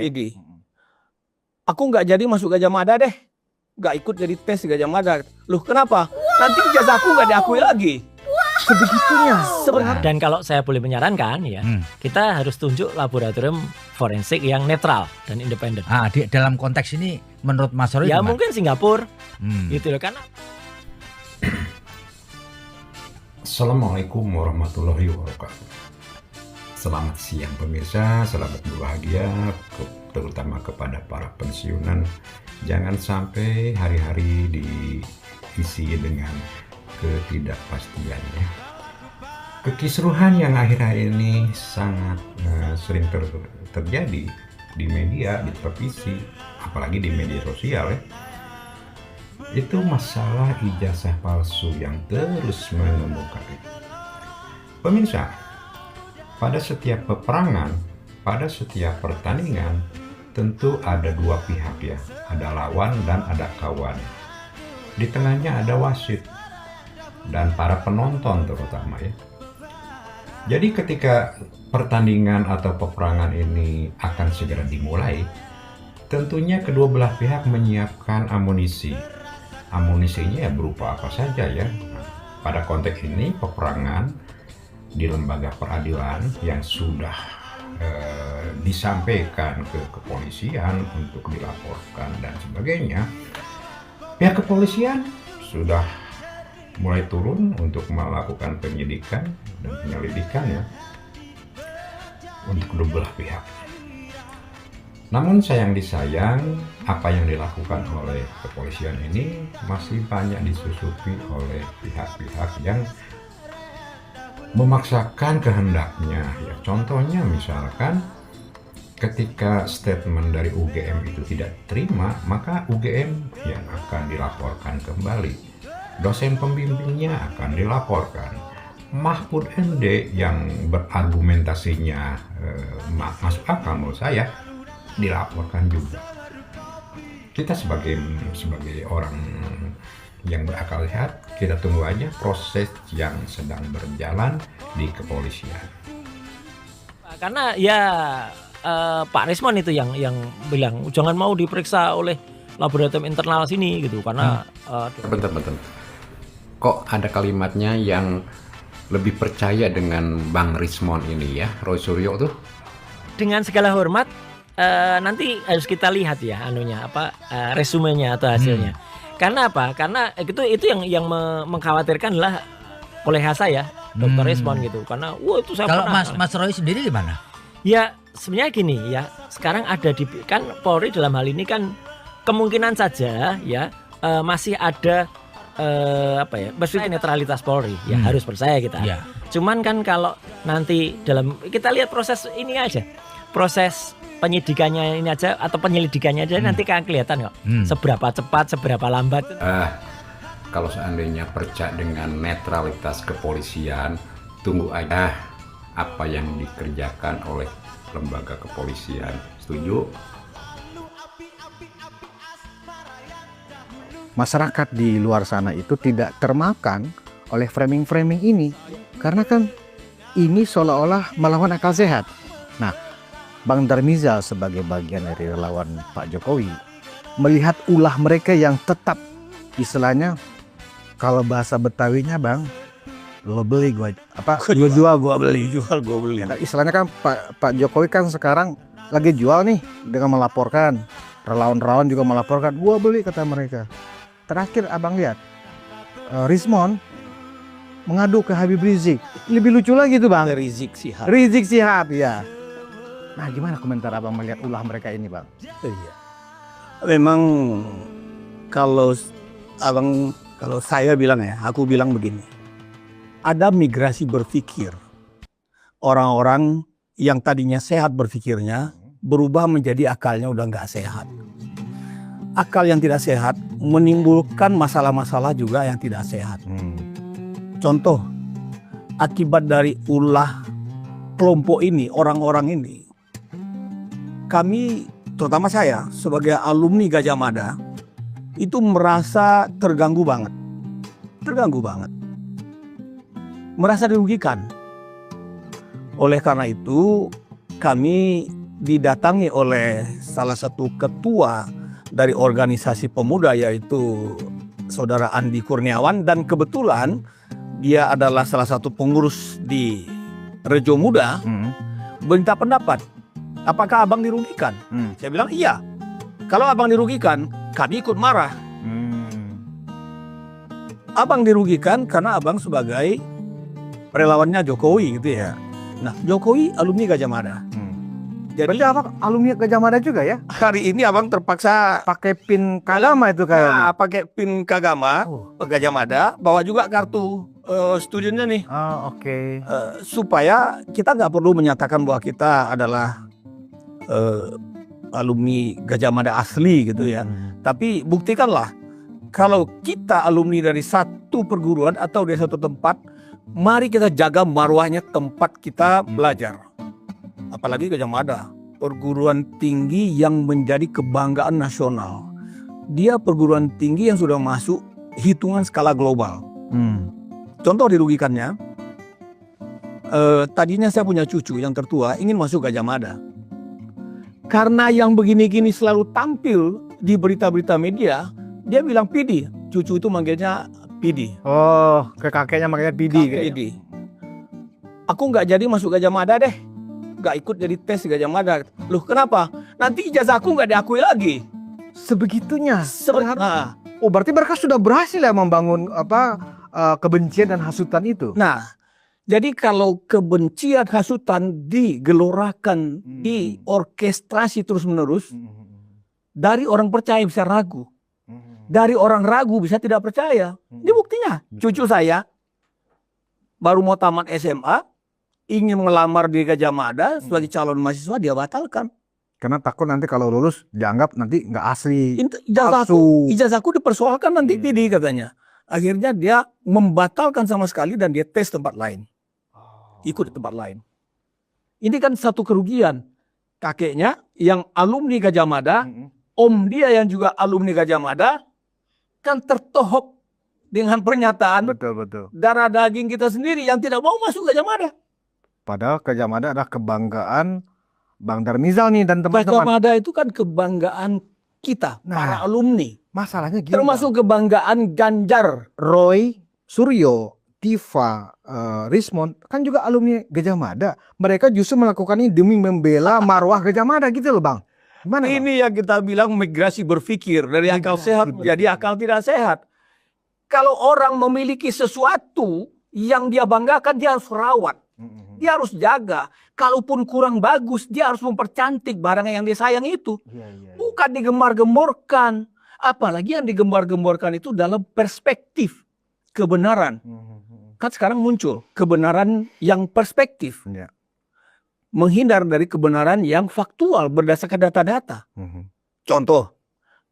Igi. Aku nggak jadi masuk Gajah Mada deh. Nggak ikut jadi tes Gajah Mada. Loh kenapa? Nanti ijazah aku nggak diakui lagi. Sebegitunya sebenarnya. Dan kalau saya boleh menyarankan ya, kita harus tunjuk laboratorium forensik yang netral dan independen. Dalam konteks ini menurut Mas Roy ya mungkin Singapura gitu loh, karena Assalamualaikum warahmatullahi wabarakatuh. Selamat siang pemirsa, selamat berbahagia, terutama kepada para pensiunan. Jangan sampai hari-hari diisi dengan ketidakpastiannya. Kekisruhan yang akhir-akhir ini sangat sering terjadi di media, di televisi, apalagi di media sosial ya. Itu masalah ijazah palsu yang terus mengemuka. Pemirsa, pada setiap peperangan, pada setiap pertandingan, tentu ada dua pihak ya, ada lawan dan ada kawan. Di tengahnya ada wasit dan para penonton terutama ya. Jadi ketika pertandingan atau peperangan ini akan segera dimulai, tentunya kedua belah pihak menyiapkan amunisi. Amunisinya ya berupa apa saja ya. Pada konteks ini peperangan di lembaga peradilan yang sudah disampaikan ke kepolisian untuk dilaporkan dan sebagainya. Pihak kepolisian sudah mulai turun untuk melakukan penyidikan dan penyelidikan ya untuk kedua belah pihak. Namun sayang disayang, apa yang dilakukan oleh kepolisian ini masih banyak disusupi oleh pihak-pihak yang memaksakan kehendaknya. Ya, contohnya misalkan ketika statement dari UGM itu tidak terima, maka UGM yang akan dilaporkan kembali. Dosen pembimbingnya akan dilaporkan. Mahfud MD yang berargumentasinya masuk akal menurut saya dilaporkan juga. Kita sebagai orang yang berakal sehat, kita tunggu aja proses yang sedang berjalan di kepolisian. Karena ya Pak Rismon itu yang bilang jangan mau diperiksa oleh laboratorium internal sini gitu, karena bentar. Kok ada kalimatnya yang lebih percaya dengan Bang Rismon ini ya, Roy Suryo tuh? Dengan segala hormat, nanti harus kita lihat ya resumenya atau hasilnya. Karena apa? Karena itu yang mengkhawatirkan adalah oleh saya Dr. Rismon gitu. Karena itu saya kalau pernah. Mas Roy sendiri gimana? Ya sebenarnya gini ya, sekarang ada kan Polri dalam hal ini kan kemungkinan saja ya masih ada berarti netralitas Polri ya, harus percaya kita. Ya. Cuman kan kalau nanti kita lihat proses ini aja, proses penyidikannya ini aja atau penyelidikannya aja nanti kan kelihatan kok seberapa cepat, seberapa lambat. Kalau seandainya percaya dengan netralitas kepolisian, tunggu aja apa yang dikerjakan oleh lembaga kepolisian. Setuju? Masyarakat di luar sana itu tidak termakan oleh framing-framing ini, karena kan ini seolah-olah melawan akal sehat. Nah, Bang Darmizal sebagai bagian dari relawan Pak Jokowi melihat ulah mereka yang tetap istilahnya, kalau bahasa Betawinya Bang, lo beli gua jual gua beli. Ya, istilahnya kan Pak Jokowi kan sekarang lagi jual nih dengan melaporkan, relawan-relawan juga melaporkan, gua beli kata mereka. Terakhir abang lihat Rismon mengadu ke Habib Rizik. Lebih lucu lagi tuh Bang. Rizik Sihab ya. Nah gimana komentar abang melihat ulah mereka ini Bang? Iya. Memang kalau saya bilang ya, aku bilang begini. Ada migrasi berpikir. Orang-orang yang tadinya sehat berpikirnya berubah menjadi akalnya udah nggak sehat. Akal yang tidak sehat menimbulkan masalah-masalah juga yang tidak sehat. Contoh, akibat dari ulah kelompok ini, orang-orang ini, kami, terutama saya sebagai alumni Gajah Mada, itu merasa terganggu banget. Merasa dirugikan. Oleh karena itu, kami didatangi oleh salah satu ketua dari organisasi pemuda yaitu Saudara Andi Kurniawan, dan kebetulan dia adalah salah satu pengurus di Rejo Muda, minta pendapat. Apakah abang dirugikan? Saya bilang iya. Kalau abang dirugikan, kami ikut marah. Abang dirugikan karena abang sebagai relawannya Jokowi gitu ya. Nah, Jokowi alumni Gajah Mada. Jadi Berarti apa alumni Gajah Mada juga ya? hari ini abang terpaksa Pakai pin Kagama itu kayaknya. pakai pin Kagama Gajah Mada, bawa juga kartu studinya nih. Oh, oke. Supaya kita nggak perlu menyatakan bahwa kita adalah alumni Gajah Mada asli gitu ya. Tapi buktikanlah kalau kita alumni dari satu perguruan atau dari satu tempat, mari kita jaga marwahnya tempat kita belajar. Apalagi Gajah Mada, perguruan tinggi yang menjadi kebanggaan nasional. Dia perguruan tinggi yang sudah masuk hitungan skala global. Contoh dirugikannya, tadinya saya punya cucu yang tertua ingin masuk Gajah Mada. Karena yang begini-gini selalu tampil di berita-berita media, dia bilang Pidi. Cucu itu manggilnya Pidi. Oh, ke kakeknya makanya Pidi. Pidi. Aku nggak jadi masuk Gajah Mada deh. Nggak ikut jadi tes Gajah Mada. Loh kenapa? Nanti ijazahku nggak diakui lagi. Sebegitunya. Nah, Oh, berarti mereka sudah berhasil ya membangun kebencian dan hasutan itu. nah, jadi kalau kebencian hasutan digelorakan, diorkestrasi terus-menerus, dari orang percaya bisa ragu. Dari orang ragu bisa tidak percaya. Ini buktinya. Cucu saya baru mau tamat SMA, ingin melamar di Gajah Mada sebagai calon mahasiswa, dia batalkan. Karena takut nanti kalau lulus dianggap nanti nggak asli. Ijazahku dipersoalkan nanti Pidi katanya. Akhirnya dia membatalkan sama sekali dan dia tes tempat lain. Ikut di tempat lain. Ini kan satu kerugian. Kakeknya yang alumni Gajah Mada, om dia yang juga alumni Gajah Mada, kan tertohok dengan pernyataan Betul. darah daging kita sendiri yang tidak mau masuk Gajah Mada. Padahal Gajah Mada adalah kebanggaan Bang Darmizal nih dan Gajah teman-teman. Mada itu kan kebanggaan kita, para alumni. Masalahnya gini. Termasuk kebanggaan Ganjar. Roy, Suryo, Tifa, Rismond kan juga alumni Gajah Mada. Mereka justru melakukan ini demi membela marwah Gajah Mada gitu loh Bang. Gimana Bang? Ini yang kita bilang migrasi berpikir dari akal sehat menjadi akal tidak sehat. Kalau orang memiliki sesuatu yang dia banggakan, dia harus rawat. Dia harus jaga. Kalaupun kurang bagus, dia harus mempercantik barang yang dia sayang itu. Bukan digembar-gemborkan. Apalagi yang digembar-gemborkan itu dalam perspektif kebenaran. Kan sekarang muncul kebenaran yang perspektif. Ya. Menghindar dari kebenaran yang faktual berdasarkan data-data. Contoh,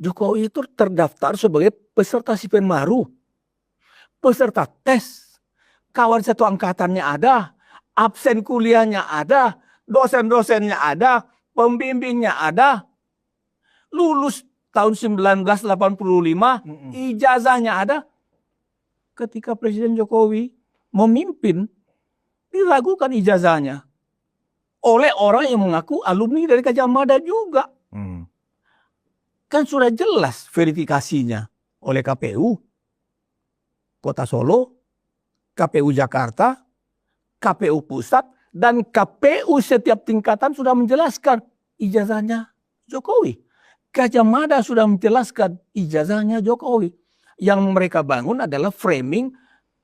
Jokowi itu terdaftar sebagai peserta Sipen Maru. Peserta tes. Kawan satu angkatannya ada. Absen kuliahnya ada. Dosen-dosennya ada. Pembimbingnya ada. Lulus tahun 1985. Ijazahnya ada. Ketika Presiden Jokowi memimpin, diragukan ijazahnya oleh orang yang mengaku alumni dari Gajah Mada juga. Kan sudah jelas verifikasinya oleh KPU Kota Solo, KPU Jakarta, KPU Pusat, dan KPU setiap tingkatan sudah menjelaskan ijazahnya Jokowi. Gajah Mada sudah menjelaskan ijazahnya Jokowi. Yang mereka bangun adalah framing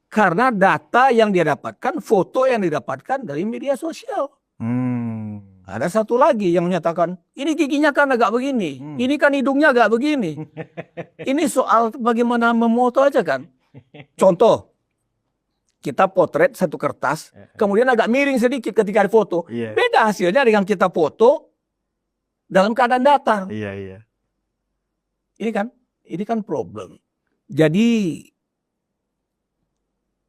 karena data yang dia dapatkan, foto yang didapatkan dari media sosial. Ada satu lagi yang menyatakan, ini giginya kan agak begini, ini kan hidungnya agak begini. Ini soal bagaimana memoto aja kan. Contoh, kita potret satu kertas, kemudian agak miring sedikit ketika difoto. Beda hasilnya dengan kita foto dalam keadaan datar. Ini kan problem. Jadi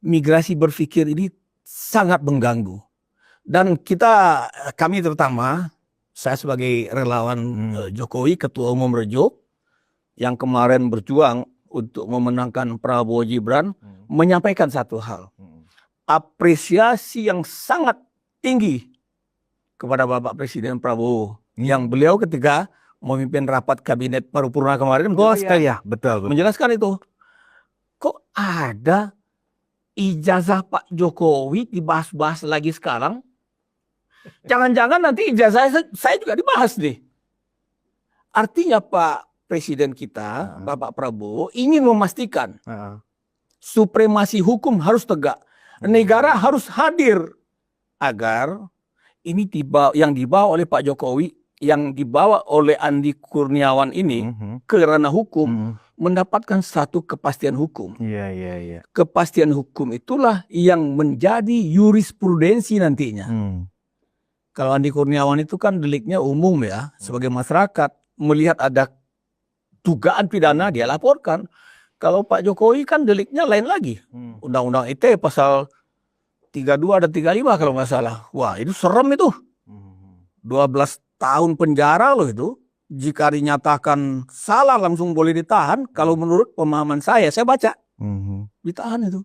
migrasi berpikir ini sangat mengganggu. Dan kami terutama, saya sebagai relawan Jokowi, Ketua Umum Rejo, yang kemarin berjuang untuk memenangkan Prabowo Gibran, menyampaikan satu hal. Apresiasi yang sangat tinggi kepada Bapak Presiden Prabowo Yang beliau ketika memimpin rapat kabinet paripurna kemarin betul. menjelaskan itu. Kok ada ijazah Pak Jokowi dibahas-bahas lagi sekarang? Jangan-jangan nanti ijazah saya juga dibahas nih. Artinya Pak Presiden kita, Bapak Prabowo ingin memastikan supremasi hukum harus tegak. Negara harus hadir agar ini yang dibawa oleh Pak Jokowi, yang dibawa oleh Andi Kurniawan ini ke ranah hukum mendapatkan satu kepastian hukum. Iya. Kepastian hukum itulah yang menjadi jurisprudensi nantinya. Kalau Andi Kurniawan itu kan deliknya umum ya, sebagai masyarakat melihat ada dugaan pidana dia laporkan. Kalau Pak Jokowi kan deliknya lain lagi. Undang-undang ITE pasal 32 dan 35 kalau nggak salah. Wah, itu serem itu. 12 tahun penjara loh itu. Jika dinyatakan salah langsung boleh ditahan. Kalau menurut pemahaman saya baca. Ditahan itu.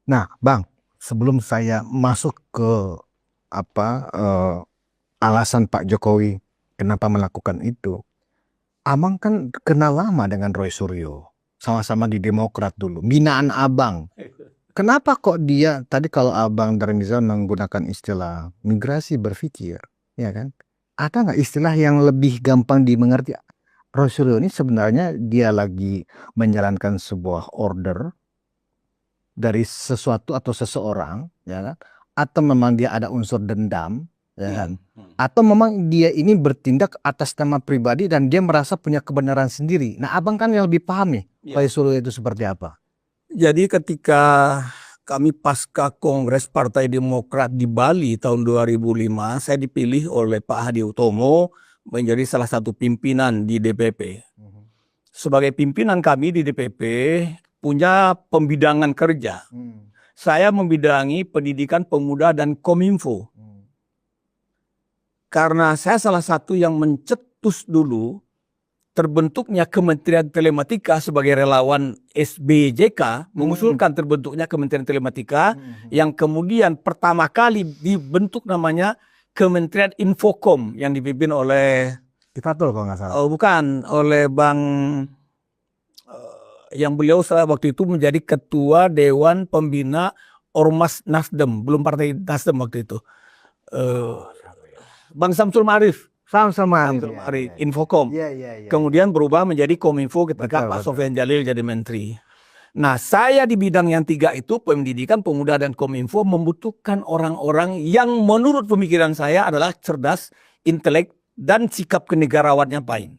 Nah, Bang, sebelum saya masuk ke alasan Pak Jokowi kenapa melakukan itu, Abang kan kenal lama dengan Roy Suryo, sama-sama di Demokrat dulu, binaan Abang. Kenapa kok dia tadi kalau Abang Darmizal menggunakan istilah migrasi berpikir, ya kan? Ada nggak istilah yang lebih gampang dimengerti? Roy Suryo ini sebenarnya dia lagi menjalankan sebuah order dari sesuatu atau seseorang, ya kan? Atau memang dia ada unsur dendam, ya kan? Atau memang dia ini bertindak atas nama pribadi dan dia merasa punya kebenaran sendiri. Nah, Abang kan yang lebih paham nih, Roy Suryo itu seperti apa? Jadi ketika kami pasca Kongres Partai Demokrat di Bali tahun 2005, saya dipilih oleh Pak Hadi Utomo menjadi salah satu pimpinan di DPP. Sebagai pimpinan kami di DPP punya pembidangan kerja. Saya membidangi pendidikan pemuda dan Kominfo. Karena saya salah satu yang mencetus dulu terbentuknya Kementerian Telematika sebagai relawan SBJK, mengusulkan terbentuknya Kementerian Telematika yang kemudian pertama kali dibentuk namanya Kementerian Infocom yang dipimpin oleh Tifatul kalau nggak salah. Oh, bukan, oleh Bang yang beliau waktu itu menjadi ketua Dewan Pembina Ormas Nasdem, belum Partai Nasdem waktu itu. Bang Samsul Ma'arif. Sama-sama. Infocom. Kemudian berubah menjadi Kominfo ketika Pak Sofyan Jalil jadi menteri. Nah, saya di bidang yang 3 itu, pendidikan, pemuda, dan Kominfo, membutuhkan orang-orang yang menurut pemikiran saya adalah cerdas, intelek, dan sikap kenegarawannya baik.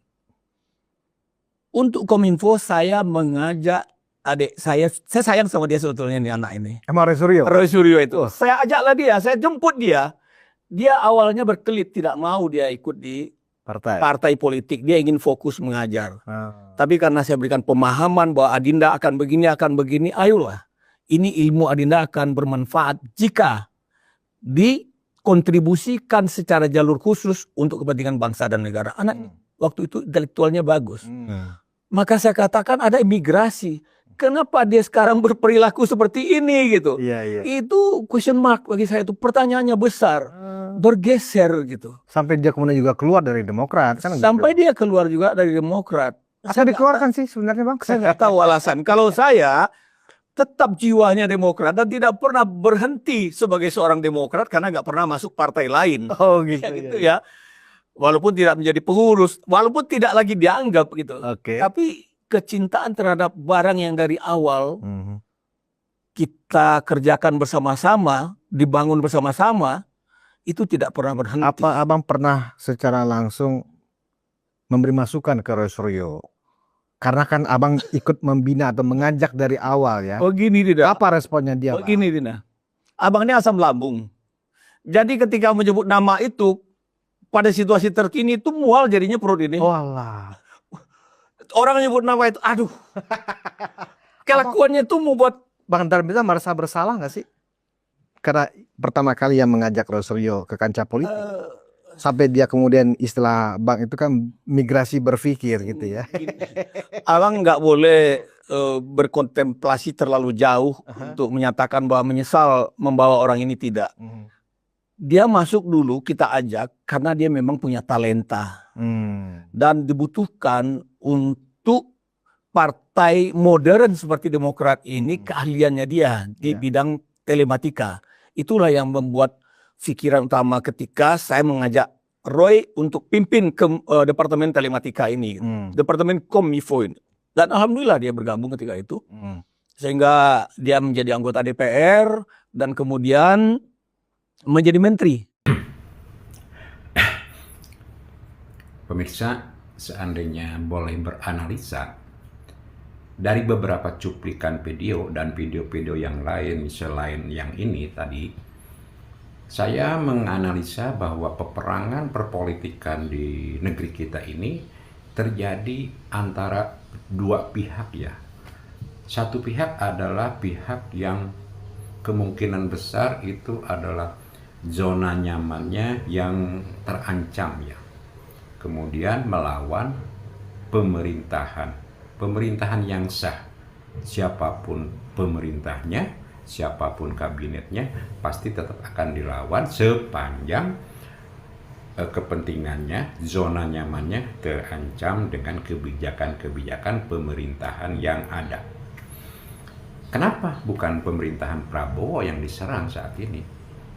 Untuk Kominfo, saya mengajak adik saya sayang sama dia sebetulnya nih anak ini. Emang Roy Suryo? Roy Suryo itu. Saya ajaklah dia, saya jemput dia. Dia awalnya berkelit, tidak mau dia ikut di partai politik. Dia ingin fokus mengajar. Tapi karena saya berikan pemahaman bahwa Adinda akan begini, ayolah. Ini ilmu Adinda akan bermanfaat jika dikontribusikan secara jalur khusus untuk kepentingan bangsa dan negara. Anak waktu itu intelektualnya bagus. Maka saya katakan ada imigrasi. Kenapa dia sekarang berperilaku seperti ini gitu? Itu question mark bagi saya, itu pertanyaannya besar, bergeser gitu. Sampai dia kemudian juga keluar dari Demokrat. Kan sampai dia keluar juga dari Demokrat. Saya dikeluarkan sih sebenarnya, Bang. Saya nggak tahu alasan. Kalau saya tetap jiwanya Demokrat dan tidak pernah berhenti sebagai seorang Demokrat karena nggak pernah masuk partai lain. Oh gitu, gitu ya. Walaupun tidak menjadi pengurus, walaupun tidak lagi dianggap gitu. Tapi kecintaan terhadap barang yang dari awal kita kerjakan bersama-sama, dibangun bersama-sama, itu tidak pernah berhenti. Apa Abang pernah secara langsung memberi masukan ke Roy Suryo? Karena kan Abang ikut membina atau mengajak dari awal ya. Oh gini Dina. Apa responnya dia? Oh gini Dina. Abang ini asam lambung. Jadi ketika menyebut nama itu, pada situasi terkini itu mual jadinya perut ini. Oh alah. Orang nyebut nama itu, aduh. Kelakuannya itu membuat Bang Darmizal merasa bersalah nggak sih? Karena pertama kali yang mengajak Roy Suryo ke kancah politik. Sampai dia kemudian istilah Bang itu kan migrasi berpikir gitu ya. Abang nggak boleh berkontemplasi terlalu jauh untuk menyatakan bahwa menyesal membawa orang ini, tidak. dia masuk dulu kita ajak karena dia memang punya talenta dan dibutuhkan untuk partai modern seperti Demokrat ini keahliannya dia di bidang telematika. Itulah yang membuat pikiran utama ketika saya mengajak Roy untuk pimpin ke departemen telematika ini, departemen Kominfo ini. Dan alhamdulillah dia bergabung ketika itu. Sehingga dia menjadi anggota DPR dan kemudian menjadi menteri. Pemirsa, seandainya boleh beranalisa dari beberapa cuplikan video dan video-video yang lain selain yang ini tadi, saya menganalisa bahwa peperangan perpolitikan di negeri kita ini terjadi antara dua pihak ya. Satu pihak adalah pihak yang kemungkinan besar itu adalah zona nyamannya yang terancam ya. Kemudian melawan pemerintahan yang sah. Siapapun pemerintahnya, siapapun kabinetnya pasti tetap akan dilawan sepanjang kepentingannya, zona nyamannya terancam dengan kebijakan-kebijakan pemerintahan yang ada. Kenapa bukan pemerintahan Prabowo yang diserang saat ini?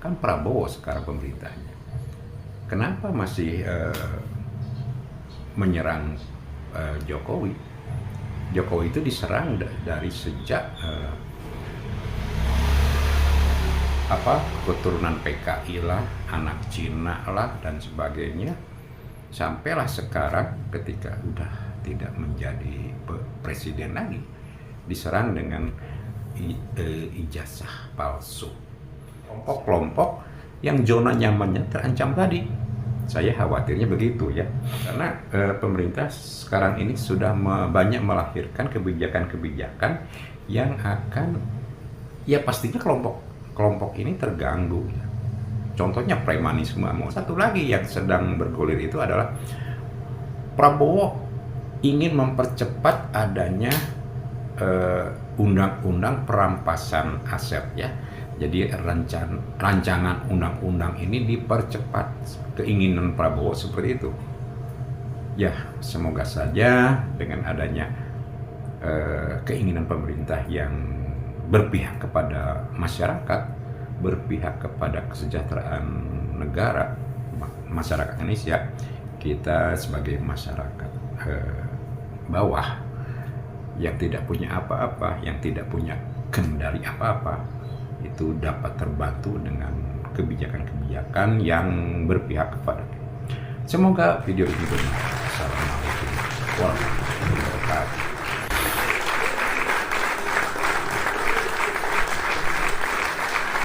Kan Prabowo sekarang pemerintahnya. Kenapa masih menyerang Jokowi? Jokowi itu diserang dari sejak keturunan PKI lah, anak Cina lah dan sebagainya, sampailah sekarang ketika udah tidak menjadi presiden lagi diserang dengan ijazah palsu. Kelompok-kelompok yang zona nyamannya terancam tadi, saya khawatirnya begitu ya, karena pemerintah sekarang ini sudah banyak melahirkan kebijakan-kebijakan yang akan ya pastinya kelompok ini terganggu. Contohnya premanisme. Satu lagi yang sedang bergulir itu adalah Prabowo ingin mempercepat adanya undang-undang perampasan aset ya. Jadi rancangan undang-undang ini dipercepat, keinginan Prabowo seperti itu. Ya, semoga saja dengan adanya keinginan pemerintah yang berpihak kepada masyarakat, berpihak kepada kesejahteraan negara, masyarakat Indonesia, kita sebagai masyarakat bawah yang tidak punya apa-apa, yang tidak punya kendali apa-apa, itu dapat terbantu dengan kebijakan-kebijakan yang berpihak kepada. Semoga video ini bermanfaat. Assalamualaikum warahmatullahi wabarakatuh.